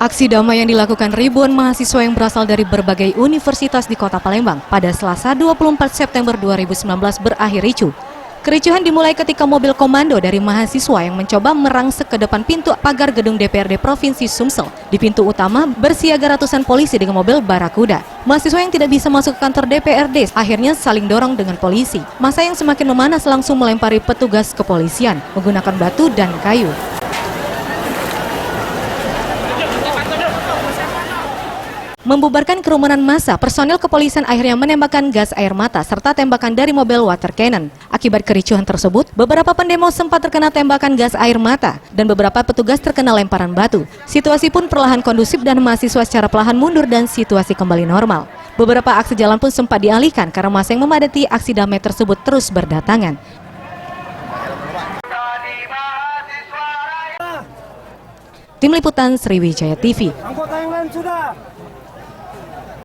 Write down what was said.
Aksi damai yang dilakukan ribuan mahasiswa yang berasal dari berbagai universitas di Kota Palembang pada Selasa 24 September 2019 berakhir ricuh. Kericuhan dimulai ketika mobil komando dari mahasiswa yang mencoba merangsek ke depan pintu pagar gedung DPRD Provinsi Sumsel. Di pintu utama bersiaga ratusan polisi dengan mobil barakuda. Mahasiswa yang tidak bisa masuk ke kantor DPRD akhirnya saling dorong dengan polisi. Massa yang semakin memanas langsung melempari petugas kepolisian menggunakan batu dan kayu. Membubarkan kerumunan massa, personel kepolisian akhirnya menembakkan gas air mata serta tembakan dari mobil water cannon. Akibat kericuhan tersebut, beberapa pendemo sempat terkena tembakan gas air mata dan beberapa petugas terkena lemparan batu. Situasi pun perlahan kondusif dan mahasiswa secara perlahan mundur dan situasi kembali normal. Beberapa aksi jalan pun sempat dialihkan karena massa yang memadati aksi damai tersebut terus berdatangan. Tim Liputan Sriwijaya TV. Anggota yang lain sudah.